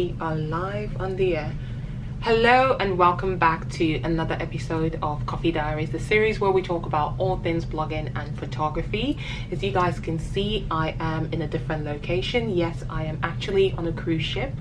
we are live on the air. Hello and welcome back to another episode of Coffee Diaries, the series where we talk about all things blogging and photography. As you guys can see, I am in a different location. Yes, I am actually on a cruise ship.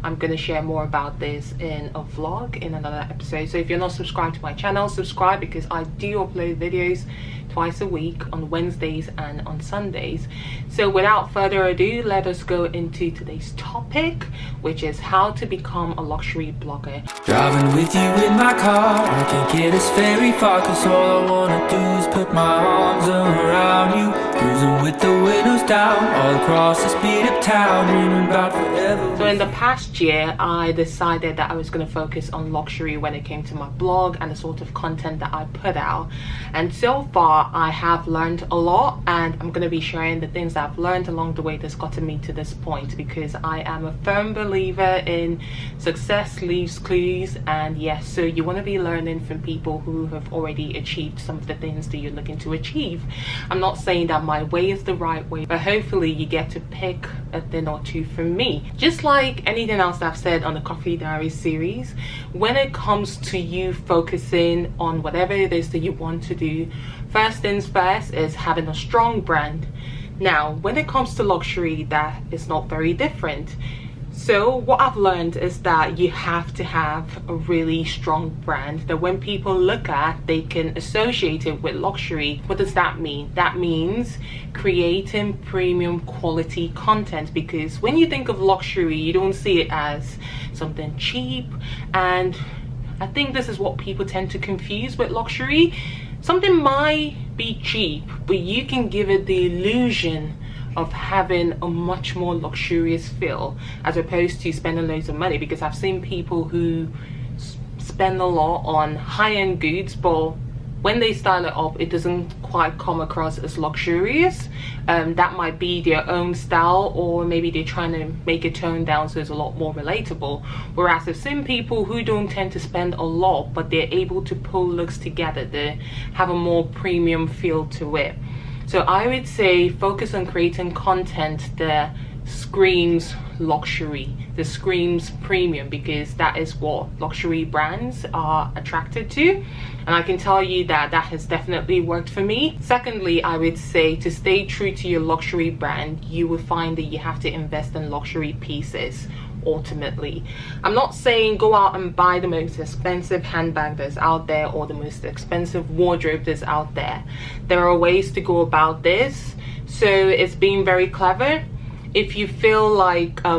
I'm going to share more about this in a vlog in another episode. So if you're not subscribed to my channel, subscribe, because I do upload videos twice a week on Wednesdays and on Sundays. So without further ado, let us go into today's topic, which is how to become a luxury blogger. Driving with you in my car, I can't get us very far, cause all I wanna do is put my arms around you. Cruising with the windows down, all across this beat up town, dreaming about forever. So in the past year, I decided that I was going to focus on luxury when it came to my blog and the sort of content that I put out. And so far, I have learned a lot, and I'm going to be sharing the things that I've learned along the way that's gotten me to this point, because I am a firm believer in success leaves clues. And yes, so you want to be learning from people who have already achieved some of the things that you're looking to achieve. I'm not saying that my way is the right way, but hopefully you get to pick a thing or two from me. Just like anything else that I've said on the Coffee Diaries series, when it comes to you focusing on whatever it is that you want to do, first things first is having a strong brand. Now, when it comes to luxury, that is not very different. So what I've learned is that you have to have a really strong brand that when people look at, they can associate it with luxury. What does that mean? That means creating premium quality content, because when you think of luxury, you don't see it as something cheap. And I think this is what people tend to confuse with luxury. Something might be cheap, but you can give it the illusion of having a much more luxurious feel, as opposed to spending loads of money. Because I've seen people who spend a lot on high-end goods, but when they style it up, it doesn't quite come across as luxurious. That might be their own style, or maybe they're trying to make it toned down so it's a lot more relatable. Whereas I've seen people who don't tend to spend a lot, but they're able to pull looks together, they have a more premium feel to it. So I would say focus on creating content that screams luxury, that screams premium, because that is what luxury brands are attracted to. And I can tell you that that has definitely worked for me. Secondly, I would say to stay true to your luxury brand, you will find that you have to invest in luxury pieces. Ultimately, I'm not saying go out and buy the most expensive handbag that's out there or the most expensive wardrobe that's out there. There are ways to go about this, so it's being very clever. If you feel like a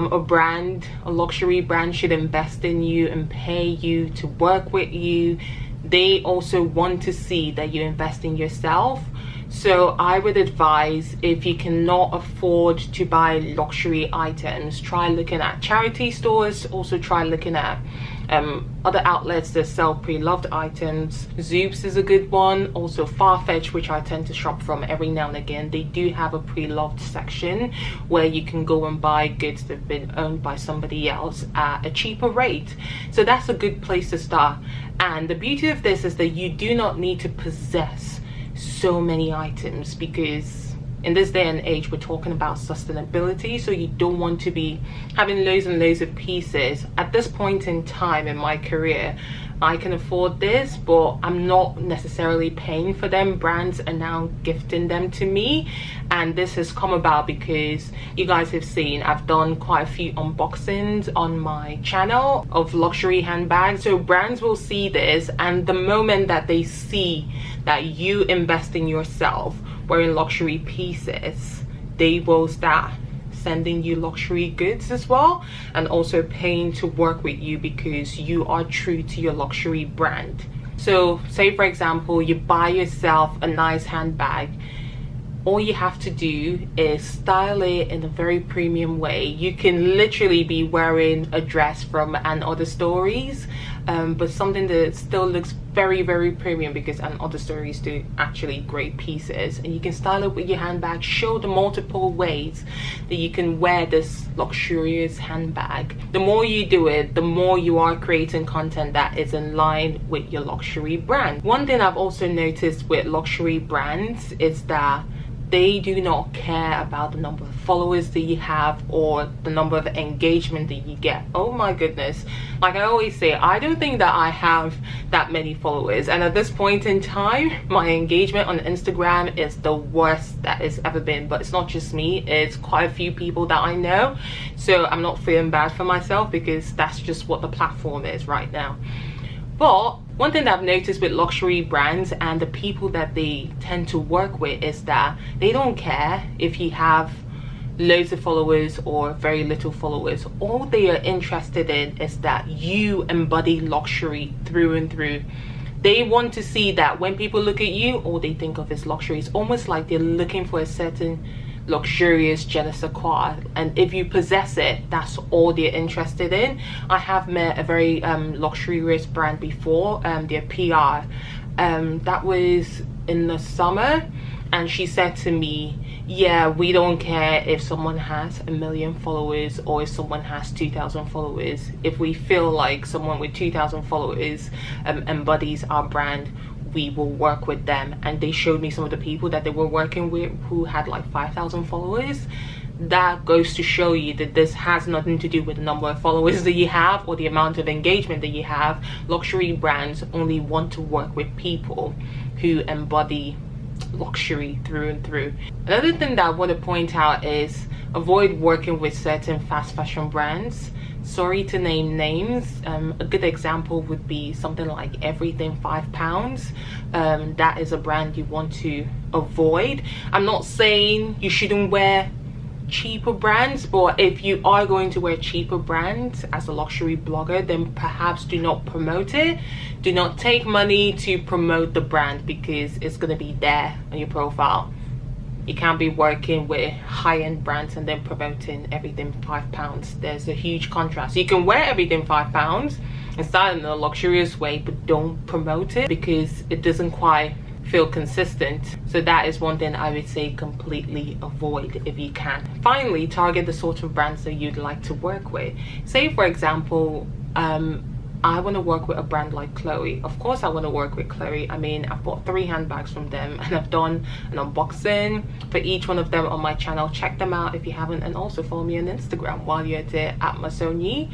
luxury brand should invest in you and pay you to work with you, they also want to see that you invest in yourself. So I would advise, if you cannot afford to buy luxury items, try looking at charity stores. Also try looking at other outlets that sell pre-loved items. Zoops is a good one. Also Farfetch, which I tend to shop from every now and again. They do have a pre-loved section where you can go and buy goods that have been owned by somebody else at a cheaper rate. So that's a good place to start. And the beauty of this is that you do not need to possess so many items, because in this day and age we're talking about sustainability. So you don't want to be having loads and loads of pieces. At this point in time in my career, I can afford this, but I'm not necessarily paying for them. Brands are now gifting them to me, and this has come about because you guys have seen I've done quite a few unboxings on my channel of luxury handbags. So brands will see this, and the moment that they see that you invest in yourself wearing luxury pieces, they will start sending you luxury goods as well, and also paying to work with you because you are true to your luxury brand. So say for example you buy yourself a nice handbag, all you have to do is style it in a very premium way. You can literally be wearing a dress from And Other Stories, but something that still looks very, very premium, because And Other Stories do actually great pieces. And you can style it with your handbag, show the multiple ways that you can wear this luxurious handbag. The more you do it, the more you are creating content that is in line with your luxury brand. One thing I've also noticed with luxury brands is that they do not care about the number of followers that you have or the number of engagement that you get. Oh my goodness, like I always say, I don't think that I have that many followers, and at this point in time my engagement on Instagram is the worst that it's ever been. But it's not just me, it's quite a few people that I know, so I'm not feeling bad for myself because that's just what the platform is right now. But one thing that I've noticed with luxury brands and the people that they tend to work with is that they don't care if you have loads of followers or very little followers. All they are interested in is that you embody luxury through and through. They want to see that when people look at you, all they think of is luxury. It's almost like they're looking for a certain luxurious je ne sais quoi, and if you possess it, that's all they're interested in. I have met a very luxurious brand before, their PR, that was in the summer, and she said to me, yeah, we don't care if someone has 1 million followers or if someone has 2,000 followers. If we feel like someone with 2,000 followers embodies our brand, we will work with them. And they showed me some of the people that they were working with who had like 5,000 followers. That goes to show you that this has nothing to do with the number of followers that you have or the amount of engagement that you have. Luxury brands only want to work with people who embody luxury through and through. Another thing that I want to point out is avoid working with certain fast fashion brands. Sorry to name names. A good example would be something like Everything £5. That is a brand you want to avoid. I'm not saying you shouldn't wear cheaper brands, but if you are going to wear cheaper brands as a luxury blogger, then perhaps do not promote it. Do not take money to promote the brand because it's going to be there on your profile. You can't be working with high-end brands and then promoting Everything £5. There's a huge contrast. You can wear Everything £5 and style in a luxurious way, but don't promote it because it doesn't quite feel consistent. So that is one thing I would say completely avoid if you can. Finally, target the sort of brands that you'd like to work with. Say for example, I want to work with a brand like Chloe. Of course I want to work with Chloe. I mean, I've bought 3 handbags from them and I've done an unboxing for each one of them on my channel. Check them out if you haven't, and also follow me on Instagram while you're there at Mossonyi,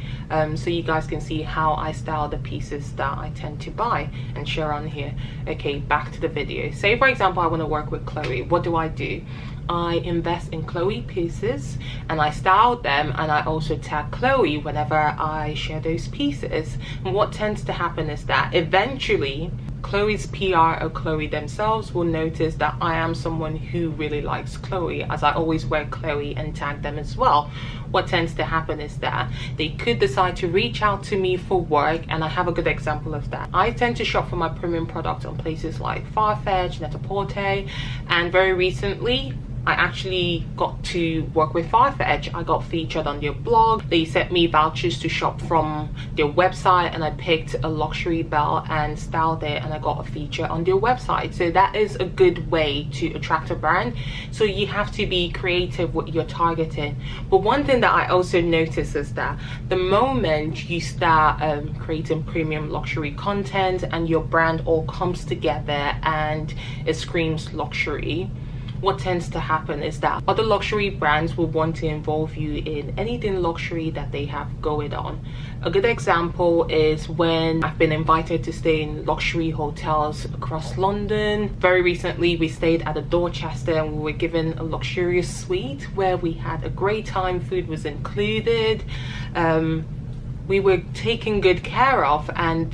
so you guys can see how I style the pieces that I tend to buy and share on here. Okay, back to the video. Say for example I want to work with Chloe. What do? I invest in Chloe pieces and I style them, and I also tag Chloe whenever I share those pieces. And what tends to happen is that eventually Chloe's PR or Chloe themselves will notice that I am someone who really likes Chloe, as I always wear Chloe and tag them as well. What tends to happen is that they could decide to reach out to me for work, and I have a good example of that. I tend to shop for my premium products on places like Farfetch, Net-a-Porter, and very recently I actually got to work with Farfetch. I got featured on their blog. They sent me vouchers to shop from their website, and I picked a luxury belt and styled it, and I got a feature on their website. So that is a good way to attract a brand. So you have to be creative with your targeting. But one thing that I also notice is that the moment you start creating premium luxury content and your brand all comes together and it screams luxury, what tends to happen is that other luxury brands will want to involve you in anything luxury that they have going on. A good example is when I've been invited to stay in luxury hotels across London. Very recently we stayed at a Dorchester and we were given a luxurious suite where we had a great time. Food was included. We were taken good care of, and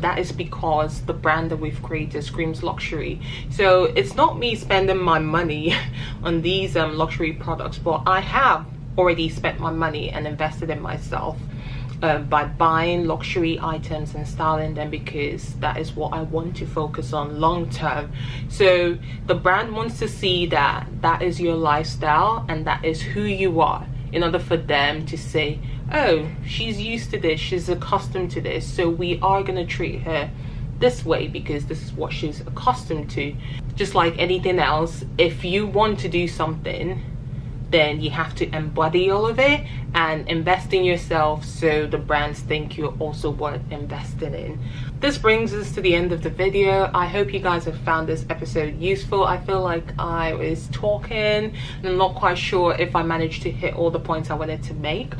that is because the brand that we've created screams luxury. So it's not me spending my money on these luxury products, but I have already spent my money and invested in myself by buying luxury items and styling them, because that is what I want to focus on long term. So the brand wants to see that that is your lifestyle and that is who you are, in order for them to say, oh, she's used to this, she's accustomed to this, so we are going to treat her this way because this is what she's accustomed to. Just like anything else, if you want to do something, then you have to embody all of it and invest in yourself so the brands think you're also worth investing in. This brings us to the end of the video. I hope you guys have found this episode useful. I feel like I was talking and I'm not quite sure if I managed to hit all the points I wanted to make.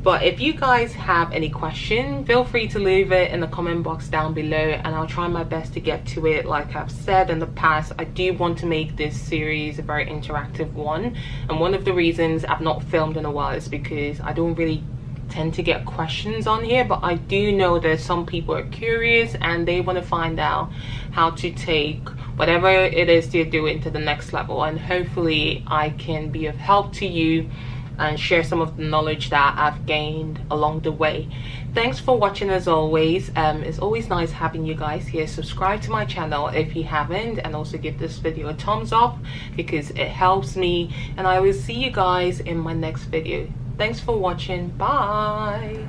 But if you guys have any question, feel free to leave it in the comment box down below and I'll try my best to get to it. Like I've said in the past, I do want to make this series a very interactive one. And one of the reasons I've not filmed in a while is because I don't really tend to get questions on here, but I do know that some people are curious and they want to find out how to take whatever it is they're doing to the next level, and hopefully I can be of help to you and share some of the knowledge that I've gained along the way. Thanks for watching as always. It's always nice having you guys here. Subscribe to my channel if you haven't, and also give this video a thumbs up because it helps me, and I will see you guys in my next video. Thanks for watching. Bye.